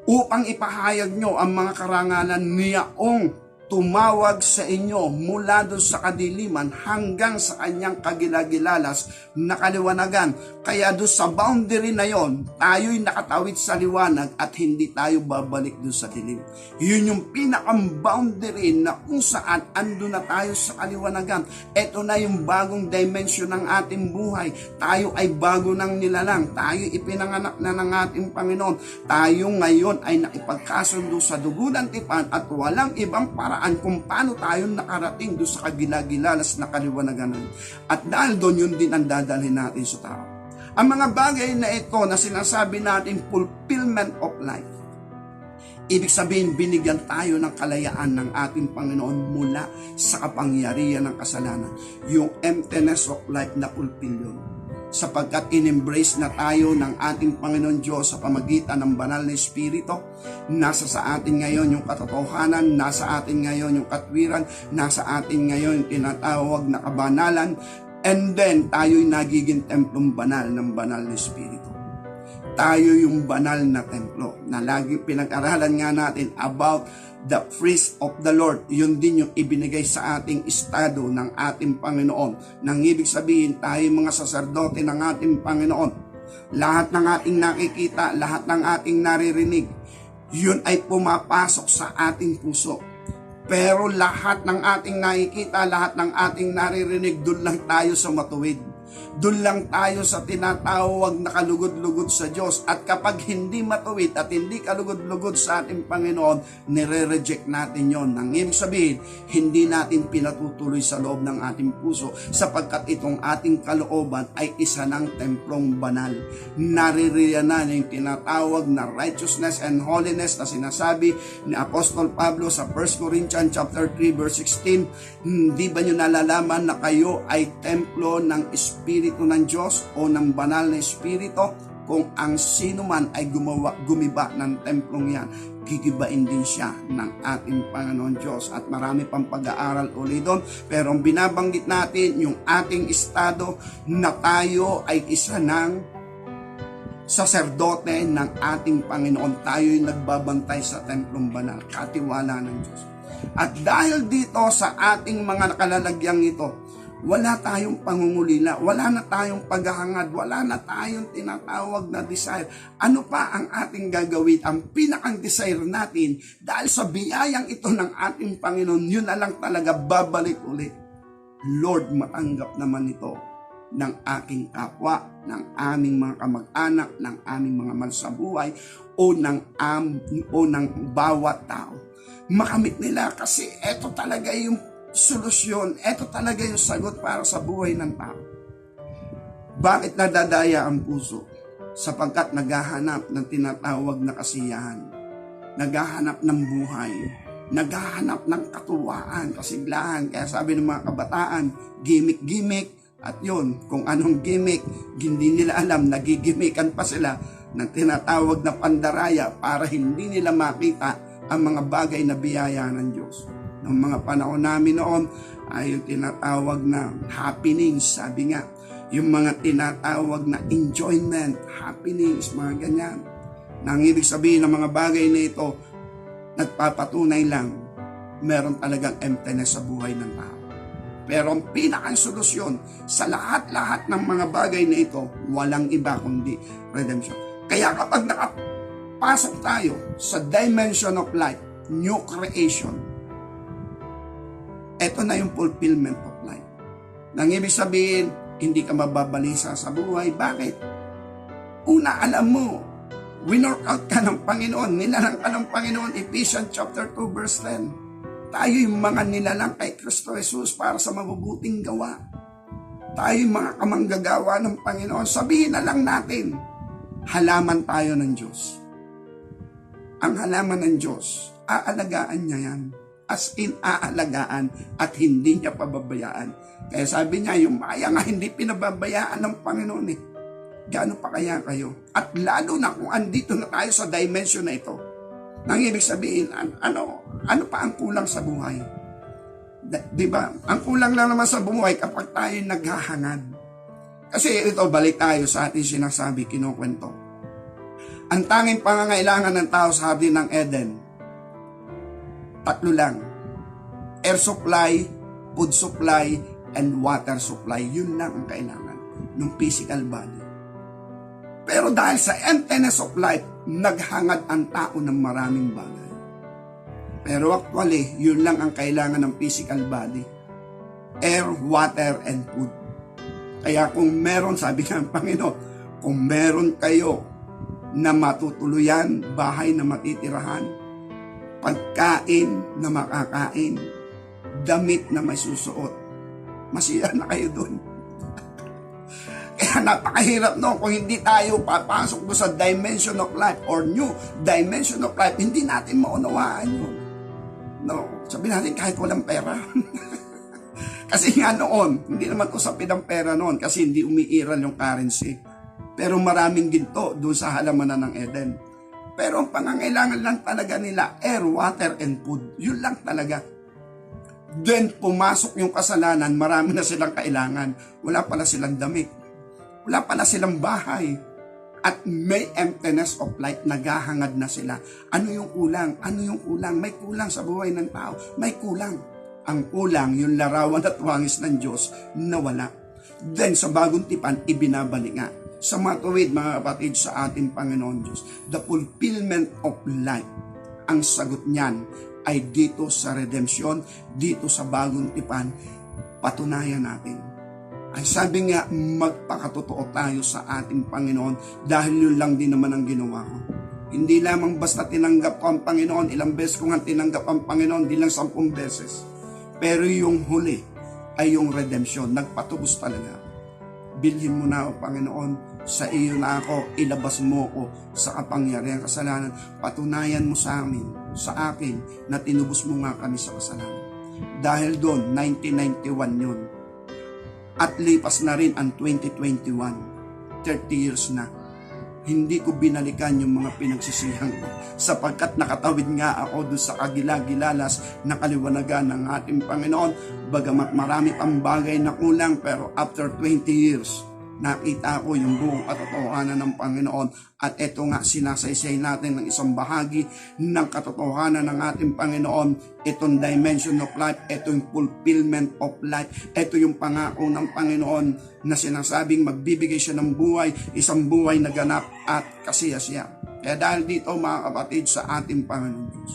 S1: upang ipahayag nyo ang mga karangalan niyaong tumawag sa inyo mula doon sa kadiliman hanggang sa kanyang kagilagilalas na kaliwanagan. Kaya doon sa boundary na yon, tayo'y nakatawid sa liwanag at hindi tayo babalik doon sa dilim. Yun yung pinakang boundary na kung saan ando na tayo sa kaliwanagan. Ito na yung bagong dimension ng ating buhay. Tayo ay bago ng nilalang. Tayo ipinanganak na ng ating Panginoon. Tayo ngayon ay nakipagkasundo sa dugo ng tipan at walang ibang paraan kung paano tayo nakarating doon sa kagilagilalas na kaliwanagan. At dahil doon, yun din ang dadalhin natin sa tao. Ang mga bagay na ito na sinasabi natin fulfillment of life, ibig sabihin binigyan tayo ng kalayaan ng ating Panginoon mula sa kapangyarihan ng kasalanan. Yung emptiness of life na fulfill yun. Sapagkat in-embrace na tayo ng ating Panginoon Diyos sa pamagitan ng banal na Espiritu. Nasa sa atin ngayon yung katotohanan, nasa atin ngayon yung katwiran, nasa atin ngayon yung tinatawag na kabanalan, and then tayo'y nagiging templong banal ng banal na Espiritu. Tayo yung banal na templo na lagi pinag-aralan nga natin about the priest of the Lord. Yun din yung ibinigay sa ating estado ng ating Panginoon. Nang ibig sabihin, tayo mga saserdote ng ating Panginoon. Lahat ng ating nakikita, lahat ng ating naririnig, yun ay pumapasok sa ating puso. Pero lahat ng ating nakikita, lahat ng ating naririnig, doon lang tayo sa matuwid. Doon lang tayo sa tinatawag na kalugod-lugod sa Diyos. At kapag hindi matuwid at hindi kalugod-lugod sa ating Panginoon, nire-reject natin yon. Nang ibig sabihin, hindi natin pinatutuloy sa loob ng ating puso sapagkat itong ating kalooban ay isa ng templong banal. Naririyan na yung tinatawag na righteousness and holiness na sinasabi ni Apostol Pablo sa 1 Corinthians chapter 3 verse 16. Hindi ba nyo nalalaman na kayo ay templo ng Espiritu ng Diyos o ng banal na Espiritu? Kung ang sino man ay gumiba ng templong yan, gigibain din siya ng ating Panginoon Diyos. At marami pang pag-aaral ulit doon. Pero ang binabanggit natin, yung ating estado na tayo ay isa ng saserdote ng ating Panginoon. Tayo'y nagbabantay sa templong banal, katiwala ng Diyos. At dahil dito sa ating mga nakalalagyang ito, wala tayong pangungulila, wala na tayong paghahangad, wala na tayong tinatawag na desire. Ano pa ang ating gagawin? Ang pinakang desire natin, dahil sa biyayang ito ng ating Panginoon, yun na lang talaga babalik ulit. Lord, matanggap naman ito ng aking kapwa, ng aming mga kamag-anak, ng aming mga mahal sa buhay, o ng bawat tao. Makamit nila kasi ito talaga yung solusyon, ito talaga yung sagot para sa buhay ng tao. Bakit nadadaya ang puso? Sapagkat naghahanap ng tinatawag na kasiyahan, naghahanap ng buhay, naghahanap ng katuwaan, kasiglahan. Kaya sabi ng mga kabataan, gimmick-gimmick, at yun, kung anong gimmick, hindi nila alam, nagigimikan pa sila ng tinatawag na pandaraya para hindi nila makita ang mga bagay na biyaya ng Diyos. Noong mga panahon namin noon ay yung tinatawag na happenings, sabi nga, yung mga tinatawag na enjoyment, happenings, mga ganyan. Nang ibig sabihin ng mga bagay na ito, nagpapatunay lang, meron talagang emptiness sa buhay ng tao. Pero ang pinakang solusyon sa lahat-lahat ng mga bagay na ito, walang iba kundi redemption. Kaya kapag nakapasok tayo sa dimension of life, new creation, ito na yung fulfillment of life. Nang ibig sabihin, hindi ka mababalisa sa buhay. Bakit? Una, alam mo, winwork out ka ng Panginoon, nilalang ka ng Panginoon, Ephesians chapter 2 verse 10. Tayo yung mga nilalang kay Kristo Jesus para sa mabubuting gawa. Tayo yung mga kamanggagawa ng Panginoon. Sabihin na lang natin, halaman tayo ng Diyos. Ang halaman ng Diyos, aalagaan niya yan. As in, aalagaan at hindi niya pababayaan. Kaya sabi niya, yung maya nga hindi pinababayaan ng Panginoon eh. Gaano pa kaya kayo? At lalo na kung andito na tayo sa dimension na ito, nang ibig sabihin, ano pa ang kulang sa buhay? Diba? Ang kulang lang naman sa buhay kapag tayo naghahangad. Kasi ito, balik tayo sa ating sinasabi, kinukwento. Ang tanging pangangailangan ng tao sa Hardin ng Eden, 3 lang. Air supply, food supply, and water supply. Yun lang ang kailangan ng physical body. Pero dahil sa emptiness of life, naghangad ang tao ng maraming bagay. Pero actually, yun lang ang kailangan ng physical body. Air, water, and food. Kaya kung meron, sabi ng Panginoon, kung meron kayo na matutuluyan, bahay na matitirahan, pagkain na makakain, damit na may susuot, masiya na kayo doon. Kaya napakahirap no, kung hindi tayo papasok doon sa dimension of life or new dimension of life, hindi natin maunawaan yun. No, sabi natin kahit walang pera. Kasi nga noon, hindi naman usapin ang pera noon kasi hindi umiiral yung currency. Pero maraming ginto doon sa halamanan ng Eden. Pero ang pangangailangan lang talaga nila, air, water, and food. Yun lang talaga. Then pumasok yung kasalanan, marami na silang kailangan. Wala pala silang damit. Wala pala silang bahay. At may emptiness of life, naghahangad na sila. Ano yung kulang? Ano yung kulang? May kulang sa buhay ng tao. May kulang. Ang kulang, yung larawan at wangis ng Diyos, nawala. Then sa bagong tipan, ibinabalik nga. Sa matuwid, mga kapatid, sa ating Panginoon Diyos, the fulfillment of life, ang sagot niyan ay dito sa redemption, dito sa bagong tipan, patunayan natin. Ay sabi nga, magpakatotoo tayo sa ating Panginoon dahil yun lang din naman ang ginawa ko. Hindi lamang basta tinanggap ko ang Panginoon, ilang beses ko nga tinanggap ang Panginoon, di lang 10 beses. Pero yung huli ay yung redemption, nagpatubos talaga. Bilhin mo na o Panginoon, sa iyo na ako, ilabas mo ko sa kapangyarihan kasalanan. Patunayan mo sa amin, sa akin, na tinubos mo nga kami sa kasalanan. Dahil doon, 1991 yun. At lipas na rin ang 2021, 30 years na. Hindi ko binalikan yung mga pinagsisihan ko sapagkat nakatawid nga ako doon sa kagilagilalas na kaliwanagan ng ating Panginoon. Bagamat marami pang bagay na kulang, pero after 20 years, nakita ko yung buong katotohanan ng Panginoon. At ito nga, sinasaysay natin ng isang bahagi ng katotohanan ng ating Panginoon. Itong dimension of life, ito yung fulfillment of life. Ito yung pangako ng Panginoon na sinasabing magbibigay siya ng buhay, isang buhay na ganap at kasiyasiya. Kaya dahil dito mga kapatid sa ating Panginoon Diyos,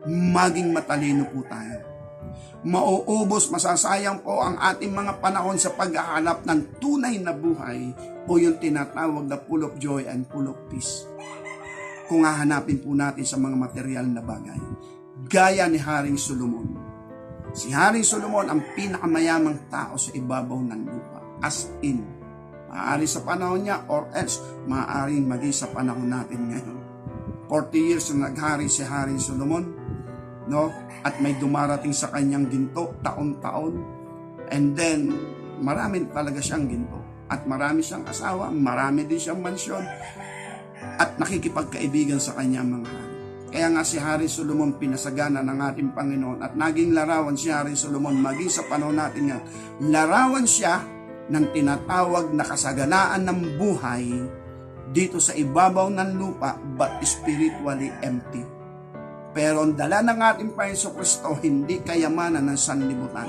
S1: maging matalino po tayo. Mauubos, masasayang po ang ating mga panahon sa paghahanap ng tunay na buhay o yung tinatawag na full of joy and full of peace. Kung hahanapin po natin sa mga material na bagay. Gaya ni Haring Solomon. Si Haring Solomon ang pinakamayamang tao sa ibabaw ng lupa. As in, maaari sa panahon niya or else maaaring maging sa panahon natin ngayon. 40 years na naghari si Haring Solomon, no? At may dumarating sa kanyang ginto taon-taon. And then, marami talaga siyang ginto. At marami siyang asawa, marami din siyang mansyon. At nakikipagkaibigan sa kanyang mga hari. Kaya nga si Haring Solomon pinasagana ng ating Panginoon. At naging larawan si Haring Solomon, maging sa panahon natin yan. Larawan siya ng tinatawag na kasaganaan ng buhay dito sa ibabaw ng lupa, but spiritually empty. Pero ang dala ng ating Panginoon Kristo, hindi kayamanan ng sanlibutan,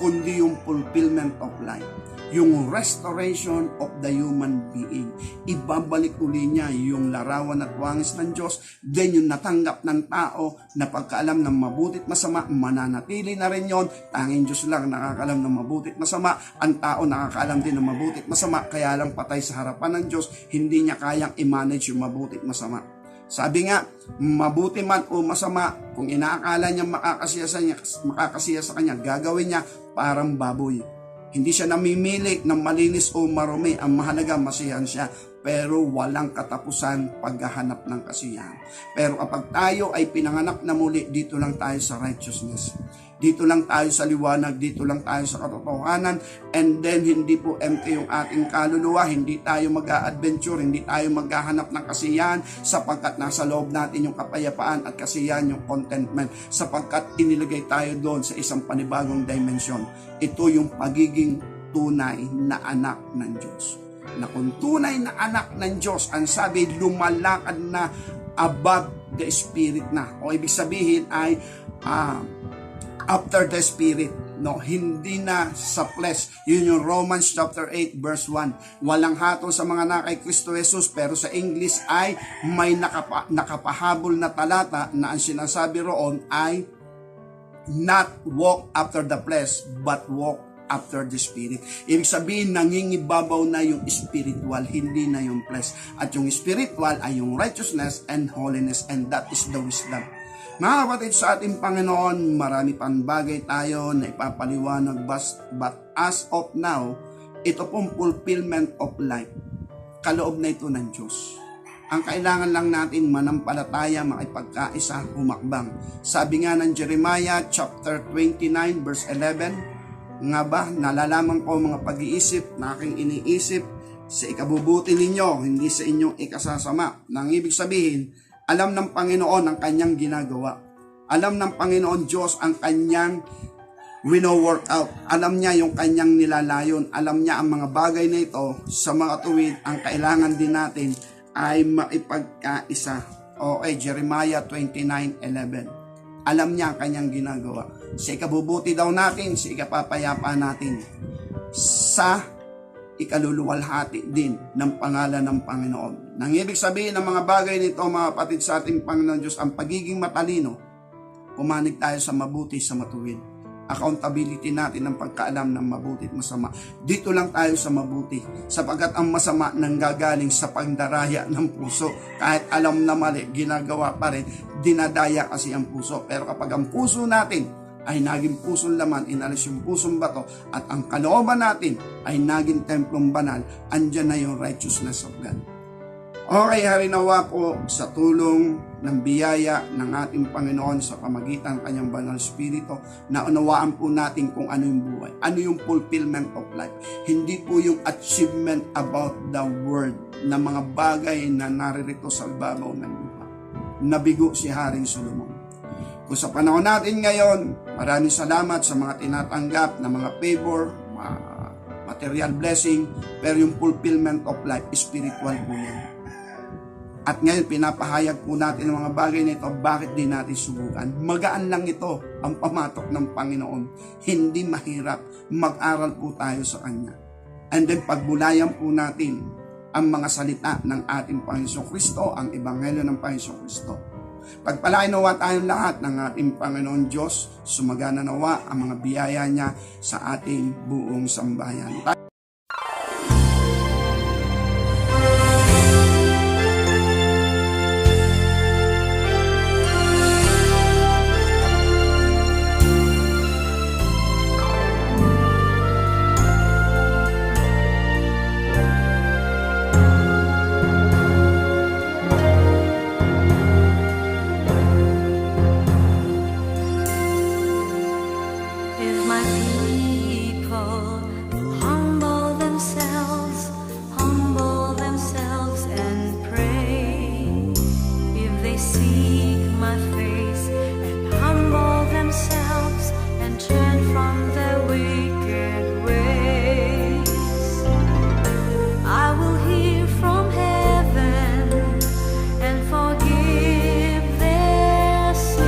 S1: kundi yung fulfillment of life. yung restoration of the human being. Ibabalik uli niya yung larawan at wangis ng Diyos, then yung natanggap ng tao na pagkaalam ng mabutit masama, mananatili na rin yon. Tanging Diyos lang nakakaalam ng mabutit masama, ang tao nakakaalam din ng mabutit masama, kaya lang patay sa harapan ng Diyos, hindi niya kayang i-manage yung mabutit masama. Sabi nga, mabuti man o masama, kung inaakala niya makakasiya sa kanya, gagawin niya parang baboy. Hindi siya namimili ng malinis o marumi. Ang mahalaga, masiyahan siya. Pero walang katapusan paghahanap ng kasiyahan. Pero kapag tayo ay pinanganak na muli, dito lang tayo sa righteousness. Dito lang tayo sa liwanag, dito lang tayo sa katotohanan, and then hindi po empty yung ating kaluluwa, hindi tayo mag-a-adventure, hindi tayo maghahanap ng kasiyahan, sapagkat nasa loob natin yung kapayapaan at kasiyahan, yung contentment, sapagkat inilagay tayo doon sa isang panibagong dimension. Ito yung pagiging tunay na anak ng Diyos. Na kung tunay na anak ng Diyos, ang sabi, lumalakad na above the Spirit na. O ibig sabihin ay after the Spirit, no, hindi na sa flesh. Yun yung Romans chapter 8 verse 1. Walang hatol sa mga na kay Kristo Jesus, pero sa English ay may nakapahabol na talata na ang sinasabi roon ay not walk after the flesh, but walk after the Spirit. Ibig sabihin, nangingibabaw na yung spiritual, hindi na yung flesh. At yung spiritual ay yung righteousness and holiness, and that is the wisdom. Mga kapatid, sa ating Panginoon, marami pang bagay tayo na ipapaliwanag, but as of now, ito pong fulfillment of life. Kaloob na ito ng Diyos. Ang kailangan lang natin, manampalataya, makipagkaisa, humakbang. Sabi nga ng Jeremiah chapter 29 verse 11, nga ba, nalalaman ko mga pag-iisip na aking iniisip sa ikabubuti ninyo, hindi sa inyong ikasasama. Nang ibig sabihin, alam ng Panginoon ang kanyang ginagawa. Alam ng Panginoon Diyos ang kanyang wino-work out. Alam niya yung kanyang nilalayon. Alam niya ang mga bagay na ito sa mga tuwid. Ang kailangan din natin ay maipagkaisa. Okay, Jeremiah 29:11. Alam niya ang kanyang ginagawa. Sa ikabubuti daw natin, sa ikapapayapa natin, sa ikaluluwalhati din ng pangalan ng Panginoon. Nang ibig sabihin ng mga bagay nito, mga kapatid, sa ating Panginoon Diyos, ang pagiging matalino, pumanig tayo sa mabuti, sa matuwid. Accountability natin ng pagkaalam ng mabuti at masama. Dito lang tayo sa mabuti, sapagkat ang masama nanggagaling sa pagdaraya ng puso. Kahit alam na mali, ginagawa pa rin, dinadaya kasi ang puso. Pero kapag ang puso natin ay naging pusong laman, inalis yung pusong bato, at ang kalooban natin ay naging templong banal, andyan na yung righteousness of God. Okay, harinawa po sa tulong ng biyaya ng ating Panginoon sa pamagitan ng kanyang banal spirito, na unawaan po natin kung ano yung buhay, ano yung fulfillment of life. Hindi po yung achievement about the world na mga bagay na naririto sa babaw ng lupa. Nabigo si Haring Solomon. Kung sa panahon natin ngayon, maraming salamat sa mga tinatanggap na mga favor, material blessing, pero yung fulfillment of life, spiritual po yan. At ngayon, pinapahayag po natin ang mga bagay nito, bakit din natin subukan. Magaan lang ito ang pamatok ng Panginoon. Hindi mahirap, mag-aral po tayo sa Kanya. And then, pagbulayan po natin ang mga salita ng ating Panginoong Kristo, ang Ebanghelyo ng Panginoong Kristo. Pagpalain nawa tayong lahat ng ating Panginoon Diyos, sumagana nawa ang mga biyaya niya sa ating buong sambayan.